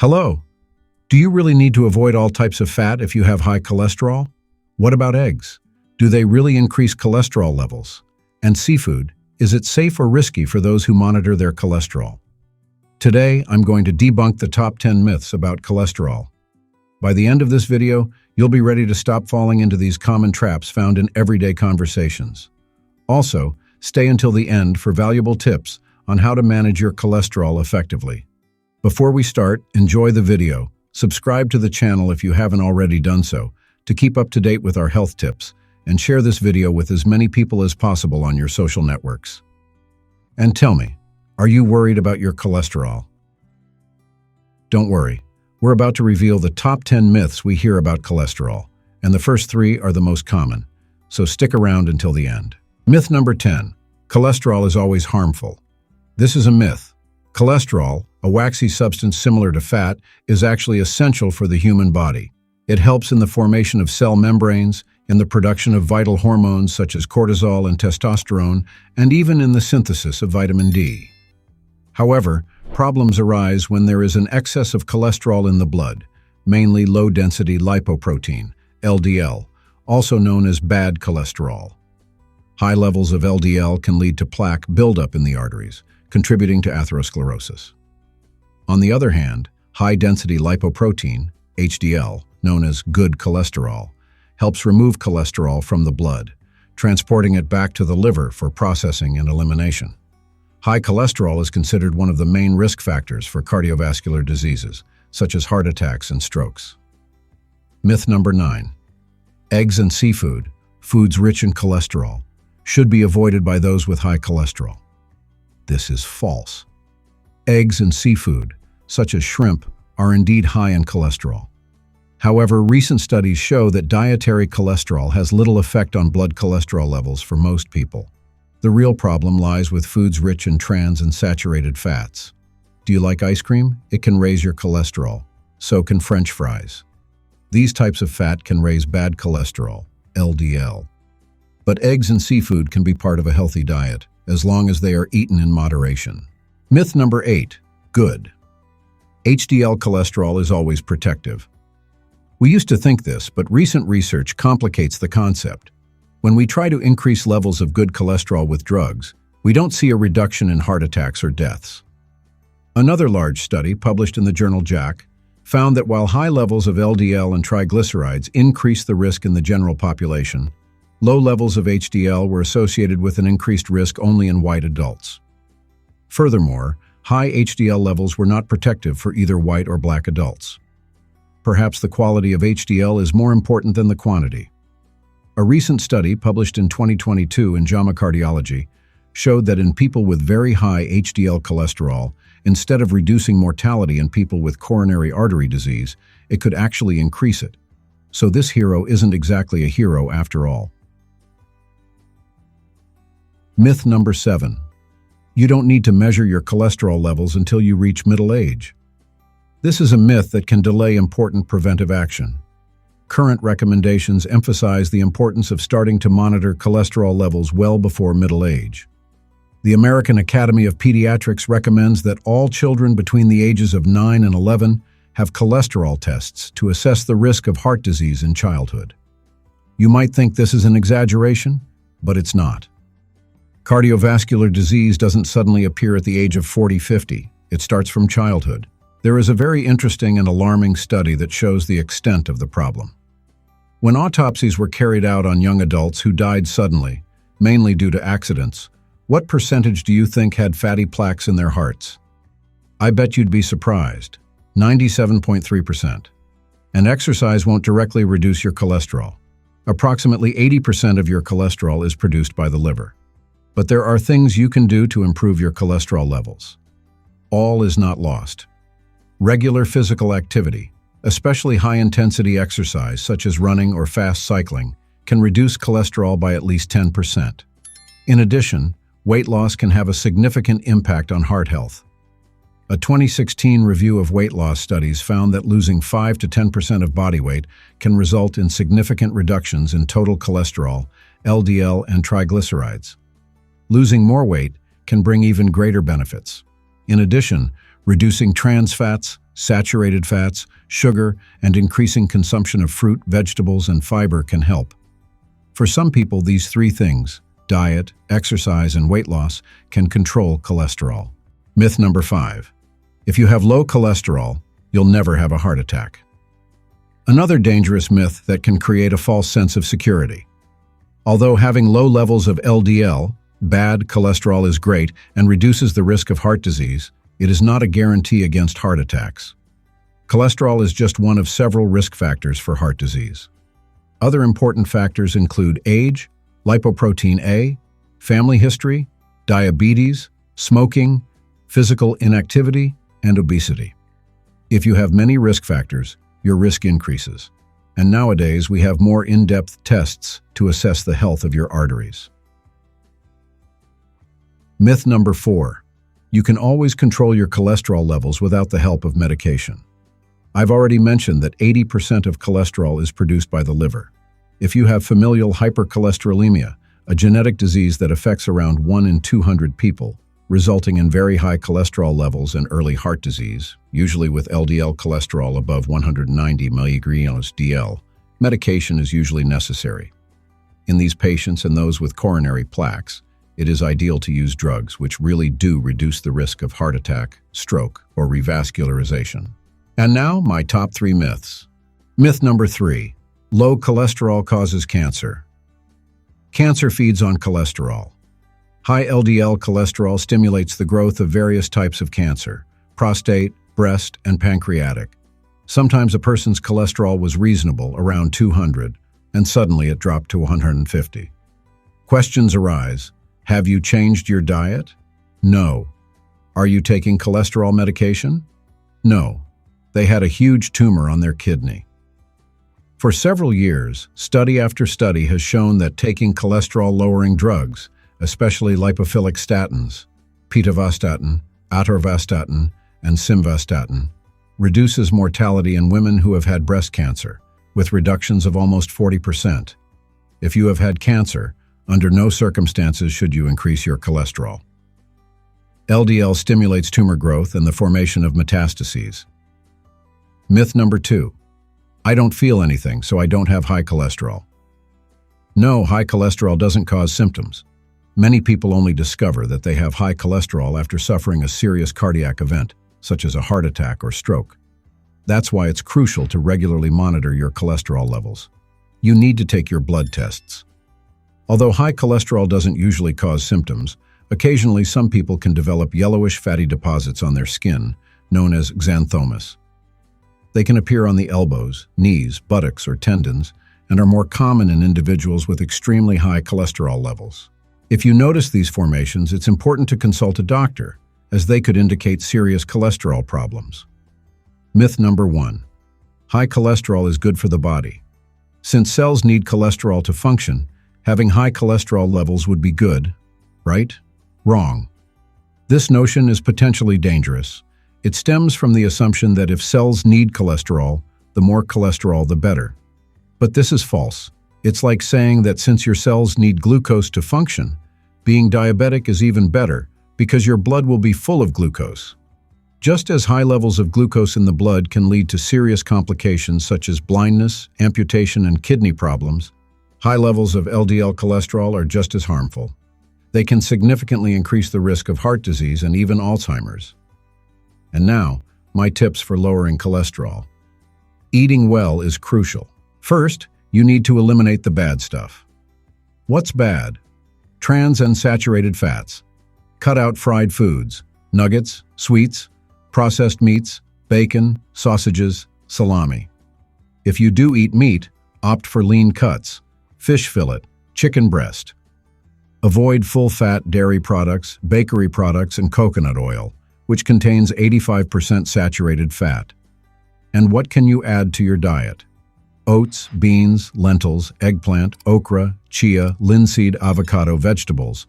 Hello. Do you really need to avoid all types of fat if you have high cholesterol? What about eggs? Do they really increase cholesterol levels? And seafood, is it safe or risky for those who monitor their cholesterol? Today, I'm going to debunk the top 10 myths about cholesterol. By the end of this video, you'll be ready to stop falling into these common traps found in everyday conversations. Also, stay until the end for valuable tips on how to manage your cholesterol effectively. Before we start, enjoy the video, subscribe to the channel if you haven't already done so, to keep up to date with our health tips, and share this video with as many people as possible on your social networks. And tell me, are you worried about your cholesterol? Don't worry, we're about to reveal the top 10 myths we hear about cholesterol, and the first 3 are the most common, so stick around until the end. Myth number 10, cholesterol is always harmful. This is a myth. Cholesterol, a waxy substance similar to fat, is actually essential for the human body. It helps in the formation of cell membranes, in the production of vital hormones such as cortisol and testosterone, and even in the synthesis of vitamin D. However, problems arise when there is an excess of cholesterol in the blood, mainly low-density lipoprotein, LDL, also known as bad cholesterol. High levels of LDL can lead to plaque buildup in the arteries, contributing to atherosclerosis. On the other hand, high-density lipoprotein, HDL, known as good cholesterol, helps remove cholesterol from the blood, transporting it back to the liver for processing and elimination. High cholesterol is considered one of the main risk factors for cardiovascular diseases, such as heart attacks and strokes. Myth number 9. Eggs and seafood, foods rich in cholesterol, should be avoided by those with high cholesterol. This is false. Eggs and seafood, such as shrimp, are indeed high in cholesterol. However, recent studies show that dietary cholesterol has little effect on blood cholesterol levels for most people. The real problem lies with foods rich in trans and saturated fats. Do you like ice cream? It can raise your cholesterol. So can French fries. These types of fat can raise bad cholesterol, LDL. But eggs and seafood can be part of a healthy diet, as long as they are eaten in moderation. Myth number 8. Good. HDL cholesterol is always protective. We used to think this, but recent research complicates the concept. When we try to increase levels of good cholesterol with drugs, we don't see a reduction in heart attacks or deaths. Another large study, published in the journal JACC, found that while high levels of LDL and triglycerides increase the risk in the general population, low levels of HDL were associated with an increased risk only in white adults. Furthermore, high HDL levels were not protective for either white or black adults. Perhaps the quality of HDL is more important than the quantity. A recent study published in 2022 in JAMA Cardiology showed that in people with very high HDL cholesterol, instead of reducing mortality in people with coronary artery disease, it could actually increase it. So this hero isn't exactly a hero after all. Myth number 7. You don't need to measure your cholesterol levels until you reach middle age. This is a myth that can delay important preventive action. Current recommendations emphasize the importance of starting to monitor cholesterol levels well before middle age. The American Academy of Pediatrics recommends that all children between the ages of 9 and 11 have cholesterol tests to assess the risk of heart disease in childhood. You might think this is an exaggeration, but it's not. Cardiovascular disease doesn't suddenly appear at the age of 40-50. It starts from childhood. There is a very interesting and alarming study that shows the extent of the problem. When autopsies were carried out on young adults who died suddenly, mainly due to accidents, what percentage do you think had fatty plaques in their hearts? I bet you'd be surprised. 97.3%. And exercise won't directly reduce your cholesterol. Approximately 80% of your cholesterol is produced by the liver. But there are things you can do to improve your cholesterol levels. All is not lost. Regular physical activity, especially high-intensity exercise such as running or fast cycling, can reduce cholesterol by at least 10%. In addition, weight loss can have a significant impact on heart health. A 2016 review of weight loss studies found that losing 5 to 10% of body weight can result in significant reductions in total cholesterol, LDL, and triglycerides. Losing more weight can bring even greater benefits. In addition, reducing trans fats, saturated fats, sugar, and increasing consumption of fruit, vegetables, and fiber can help. For some people, these three things, diet, exercise, and weight loss, can control cholesterol. Myth number 5. If you have low cholesterol, you'll never have a heart attack. Another dangerous myth that can create a false sense of security. Although having low levels of LDL, bad cholesterol, is great and reduces the risk of heart disease, it is not a guarantee against heart attacks. Cholesterol is just one of several risk factors for heart disease. Other important factors include age, lipoprotein A, family history, diabetes, smoking, physical inactivity, and obesity. If you have many risk factors, your risk increases. And nowadays, we have more in-depth tests to assess the health of your arteries. Myth number 4. You can always control your cholesterol levels without the help of medication. I've already mentioned that 80% of cholesterol is produced by the liver. If you have familial hypercholesterolemia, a genetic disease that affects around 1 in 200 people, resulting in very high cholesterol levels and early heart disease, usually with LDL cholesterol above 190 mg/dl, medication is usually necessary. In these patients and those with coronary plaques, it is ideal to use drugs which really do reduce the risk of heart attack, stroke, or revascularization. And now, my top 3 myths. Myth number 3. Low cholesterol causes cancer. Cancer feeds on cholesterol. High LDL cholesterol stimulates the growth of various types of cancer: prostate, breast, and pancreatic. Sometimes a person's cholesterol was reasonable, around 200, and suddenly it dropped to 150. Questions arise. Have you changed your diet? No. Are you taking cholesterol medication? No. They had a huge tumor on their kidney. For several years, study after study has shown that taking cholesterol-lowering drugs, especially lipophilic statins, pitavastatin, atorvastatin, and simvastatin, reduces mortality in women who have had breast cancer, with reductions of almost 40%. If you have had cancer, under no circumstances should you increase your cholesterol. LDL stimulates tumor growth and the formation of metastases. Myth number 2. I don't feel anything, so I don't have high cholesterol. No, high cholesterol doesn't cause symptoms. Many people only discover that they have high cholesterol after suffering a serious cardiac event, such as a heart attack or stroke. That's why it's crucial to regularly monitor your cholesterol levels. You need to take your blood tests. Although high cholesterol doesn't usually cause symptoms, occasionally some people can develop yellowish fatty deposits on their skin, known as xanthomas. They can appear on the elbows, knees, buttocks, or tendons, and are more common in individuals with extremely high cholesterol levels. If you notice these formations, it's important to consult a doctor, as they could indicate serious cholesterol problems. Myth number 1. High cholesterol is good for the body. Since cells need cholesterol to function, having high cholesterol levels would be good, right? Wrong. This notion is potentially dangerous. It stems from the assumption that if cells need cholesterol, the more cholesterol the better. But this is false. It's like saying that since your cells need glucose to function, being diabetic is even better because your blood will be full of glucose. Just as high levels of glucose in the blood can lead to serious complications such as blindness, amputation, and kidney problems, high levels of LDL cholesterol are just as harmful. They can significantly increase the risk of heart disease and even Alzheimer's. And now, my tips for lowering cholesterol. Eating well is crucial. First, you need to eliminate the bad stuff. What's bad? Trans and saturated fats. Cut out fried foods, nuggets, sweets, processed meats, bacon, sausages, salami. If you do eat meat, opt for lean cuts, fish fillet, chicken breast. Avoid full-fat dairy products, bakery products, and coconut oil, which contains 85% saturated fat. And what can you add to your diet? Oats, beans, lentils, eggplant, okra, chia, linseed, avocado, vegetables.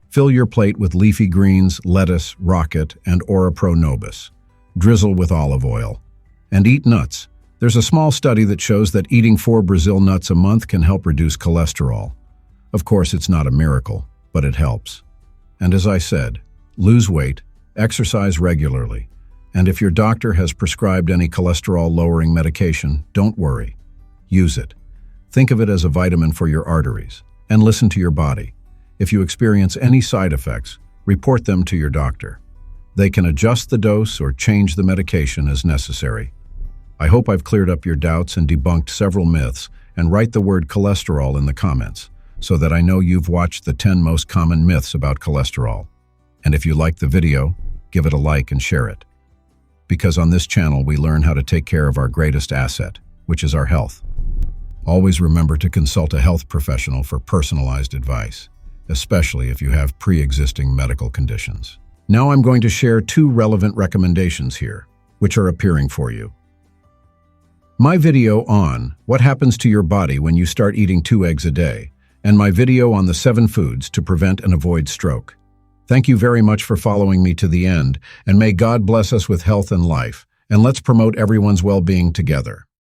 Fill your plate with leafy greens, lettuce, rocket, and ora pro nobis. Drizzle with olive oil. And eat nuts. There's a small study that shows that eating 4 Brazil nuts a month can help reduce cholesterol. Of course, it's not a miracle, but it helps. And as I said, lose weight, exercise regularly, And if your doctor has prescribed any cholesterol-lowering medication, don't worry. Use it. Think of it as a vitamin for your arteries, and listen to your body. If you experience any side effects, report them to your doctor. They can adjust the dose or change the medication as necessary. I hope I've cleared up your doubts and debunked several myths, and write the word cholesterol in the comments, so that I know you've watched the 10 most common myths about cholesterol. And if you liked the video, give it a like and share it. Because on this channel we learn how to take care of our greatest asset, which is our health. Always remember to consult a health professional for personalized advice, especially if you have pre-existing medical conditions. Now I'm going to share 2 relevant recommendations here, which are appearing for you. My video on what happens to your body when you start eating 2 eggs a day, and my video on the 7 foods to prevent and avoid stroke. Thank you very much for following me to the end, and may God bless us with health and life, and let's promote everyone's well-being together.